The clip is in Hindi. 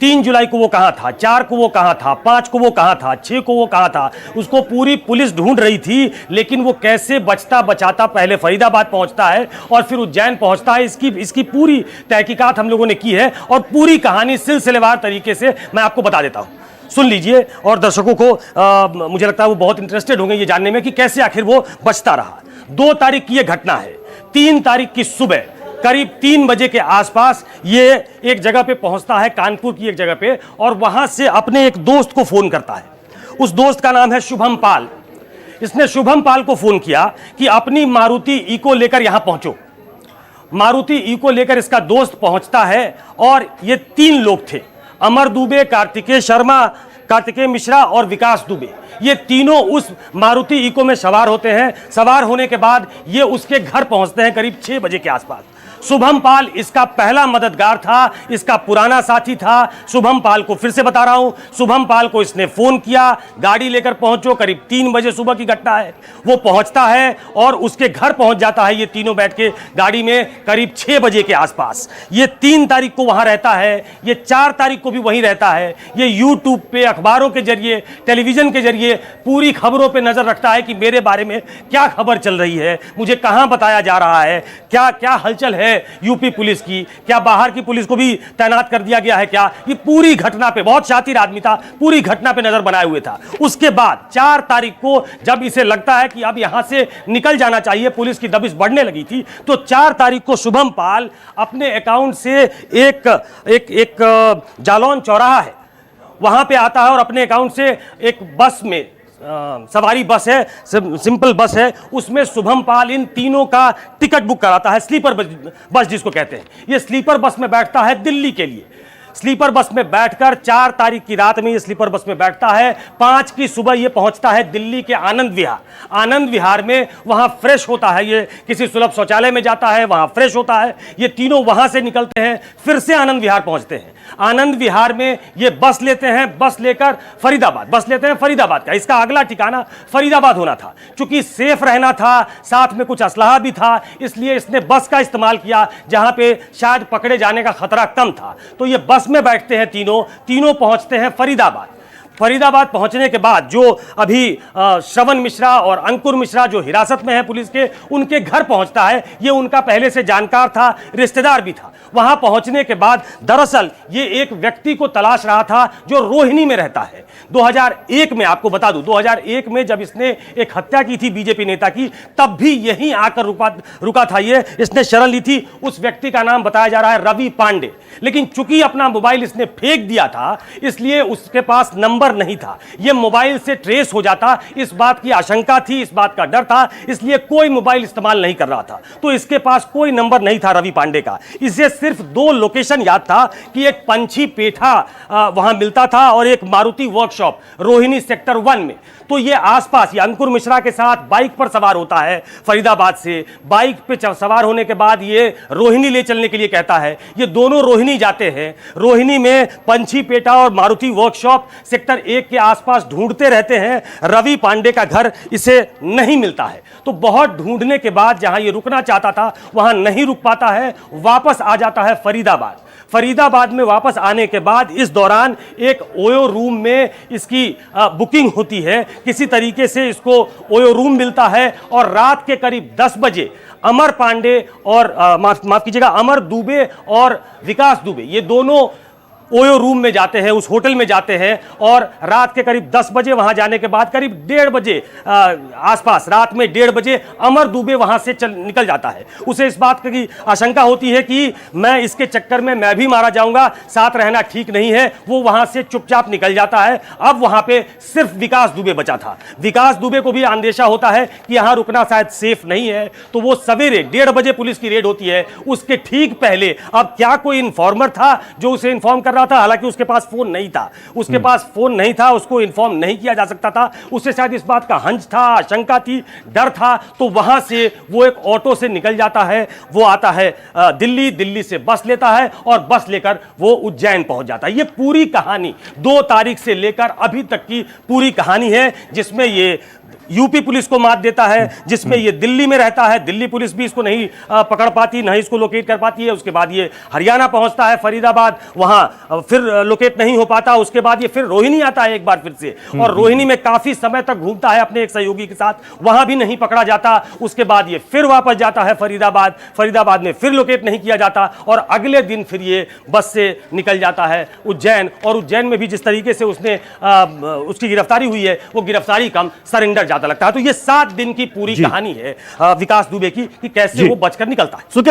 3 जुलाई को वो कहाँ था, 4 को वो कहाँ था, 5 को वो कहाँ था, 6 को वो कहाँ था, उसको पूरी पुलिस ढूंढ रही थी। लेकिन वो कैसे बचता बचाता पहले फरीदाबाद पहुंचता है और फिर उज्जैन पहुंचता है, इसकी पूरी तहकीकात हम लोगों ने की है और पूरी कहानी सिलसिलेवार तरीके से मैं आपको बता देता हूं। सुन लीजिए और दर्शकों को मुझे लगता है वो बहुत इंटरेस्टेड होंगे ये जानने में कि कैसे आखिर वो बचता रहा। 2 तारीख की ये घटना है। 3 तारीख की सुबह करीब 3 बजे के आसपास ये एक जगह पे पहुंचता है, कानपुर की एक जगह पे, और वहां से अपने एक दोस्त को फोन करता है। उस दोस्त का नाम है शुभम पाल। इसने शुभम पाल को फोन किया कि अपनी मारुति इको लेकर यहां पहुंचो। मारुति इको लेकर इसका दोस्त पहुंचता है और ये 3 लोग थे, अमर दुबे, कार्तिकेय शर्मा, कार्तिकेय मिश्रा और विकास दुबे। ये तीनों उस मारुति इको में सवार होते हैं। सवार होने के बाद ये उसके घर पहुंचते हैं करीब 6 बजे के आसपास। शुभम पाल इसका पहला मददगार था, इसका पुराना साथी था। शुभम पाल को फिर से बता रहा हूं, शुभम पाल को इसने फोन किया, गाड़ी लेकर पहुंचो। करीब 3 बजे सुबह की घटना है। वो पहुंचता है और उसके घर पहुंच जाता है, ये तीनों बैठ के गाड़ी में, करीब 6 बजे के आसपास। ये 3 तारीख को वहां रहता है, ये 4 तारीख को भी वहीं रहता है। ये यूट्यूब पे, अखबारों के जरिए, टेलीविजन के जरिए पूरी खबरों पर नजर रखता है कि मेरे बारे में क्या खबर चल रही है, मुझे कहां बताया जा रहा है, क्या क्या हलचल है यूपी पुलिस की, क्या बाहर की पुलिस को भी तैनात कर दिया गया है क्या। ये पूरी घटना पे, बहुत शातिर आदमी था, पूरी घटना पे नजर बनाए हुए था। उसके बाद 4 तारीख को जब इसे लगता है कि अब यहां से निकल जाना चाहिए, पुलिस की दबिश बढ़ने लगी थी, तो 4 तारीख को शुभम पाल अपने अकाउंट से एक जालौन चौराहा है वहां पे आता है और अपने अकाउंट से एक बस में, सवारी बस है, सिंपल बस है, उसमें शुभम पाल इन तीनों का टिकट बुक कराता है। स्लीपर बस जिसको कहते हैं। ये स्लीपर बस में बैठता है दिल्ली के लिए। स्लीपर बस में बैठकर 4 तारीख की रात में ये स्लीपर बस में बैठता है। 5 की सुबह ये पहुंचता है दिल्ली के आनंद विहार। आनंद विहार में वहां फ्रेश होता है, ये किसी सुलभ शौचालय में जाता है, वहां फ्रेश होता है। ये तीनों वहां से निकलते हैं, फिर से आनंद विहार पहुंचते हैं। आनंद विहार में ये बस लेते हैं, बस लेकर फरीदाबाद, बस लेते हैं फरीदाबाद का। इसका अगला ठिकाना फरीदाबाद होना था। चूंकि सेफ रहना था, साथ में कुछ असलहा भी था, इसलिए इसने बस का इस्तेमाल किया जहां पे शायद पकड़े जाने का खतरा कम था। तो ये बस में बैठते हैं तीनों पहुंचते हैं फरीदाबाद। फरीदाबाद पहुंचने के बाद जो अभी श्रवण मिश्रा और अंकुर मिश्रा जो हिरासत में है पुलिस के, उनके घर पहुंचता है। ये उनका पहले से जानकार था, रिश्तेदार भी था। वहां पहुंचने के बाद दरअसल ये एक व्यक्ति को तलाश रहा था जो रोहिणी में रहता है। 2001 में, आपको बता दूं, 2001 में जब इसने एक हत्या की थी बीजेपी नेता की, तब भी यहीं आकर रुका था। ये इसने शरण ली थी। उस व्यक्ति का नाम बताया जा रहा है रवि पांडे। लेकिन चूंकि अपना मोबाइल इसने फेंक दिया था, इसलिए उसके पास नंबर नहीं था। यह मोबाइल से ट्रेस हो जाता, इस बात की आशंका थी, इस बात का डर था, इसलिए कोई मोबाइल इस्तेमाल नहीं कर रहा था। तो इसके पास कोई नंबर नहीं था रवि पांडे का। इसे सिर्फ 2 लोकेशन याद था कि एक पंछी पेठा वहां मिलता था और एक मारुति वर्कशॉप रोहिणी सेक्टर 1 में। तो ये आसपास, ये अंकुर मिश्रा के साथ बाइक पर सवार होता है फरीदाबाद से। बाइक पे सवार होने के बाद ये रोहिणी ले चलने के लिए कहता है। ये दोनों रोहिणी जाते हैं। रोहिणी में पंछी पेटा और मारुति वर्कशॉप सेक्टर 1 के आसपास ढूंढते रहते हैं। रवि पांडे का घर इसे नहीं मिलता है। तो बहुत ढूंढने के बाद जहां ये रुकना चाहता था वहां नहीं रुक पाता है, वापस आ जाता है फरीदाबाद। फरीदाबाद में वापस आने के बाद इस दौरान एक ओयो रूम में इसकी बुकिंग होती है। किसी तरीके से इसको ओयो रूम मिलता है और रात के करीब 10 बजे अमर पांडे और माफ कीजिएगा, अमर दुबे और विकास दुबे, ये दोनों ओयो रूम में जाते हैं, उस होटल में जाते हैं। और रात के करीब 10 बजे वहां जाने के बाद करीब 1:30 बजे आसपास, रात में 1:30 बजे अमर दुबे वहां से निकल जाता है। उसे इस बात की आशंका होती है कि मैं इसके चक्कर में मैं भी मारा जाऊंगा, साथ रहना ठीक नहीं है। वो वहां से चुपचाप निकल जाता है। अब वहां पे सिर्फ विकास दुबे बचा था। विकास दुबे को भी अंदेशा होता है कि यहां रुकना शायद सेफ नहीं है। तो वो सवेरे 1:30 बजे पुलिस की रेड होती है। उसके ठीक पहले अब क्या कोई इन्फॉर्मर था जो उसे इन्फॉर्म कर रहा था? हालांकि उसके पास फोन नहीं था, उसके पास फोन नहीं था, उसको इन्फॉर्म नहीं किया जा सकता था। उसे शायद इस बात का हंच था, आशंका थी, डर था। तो वहां से वो एक ऑटो से निकल जाता है। वो आता है दिल्ली, दिल्ली से बस लेता है और बस लेकर वो उज्जैन पहुंच जाता है। ये पूरी कहानी 2 तारीख से लेकर अभी तक की पूरी कहानी है, जिसमें ये यूपी पुलिस को मात देता है, जिसमें ये दिल्ली में रहता है। दिल्ली पुलिस भी इसको नहीं पकड़ पाती, नहीं इसको लोकेट कर पाती है। उसके बाद ये हरियाणा पहुंचता है, फरीदाबाद, वहां फिर लोकेट नहीं हो पाता। उसके बाद ये फिर रोहिणी आता है एक बार फिर से, और रोहिणी में काफी समय तक घूमता है अपने एक सहयोगी के साथ, वहां भी नहीं पकड़ा जाता। उसके बाद ये फिर वापस जाता है फरीदाबाद, फरीदाबाद में फिर लोकेट नहीं किया जाता, और अगले दिन फिर ये बस से निकल जाता है उज्जैन। और उज्जैन में भी जिस तरीके से उसने उसकी गिरफ्तारी हुई है, वो गिरफ्तारी कम सरेंडर ज्यादा लगता है। तो ये 7 दिन की पूरी कहानी है विकास दुबे की, कि कैसे वो बचकर निकलता है।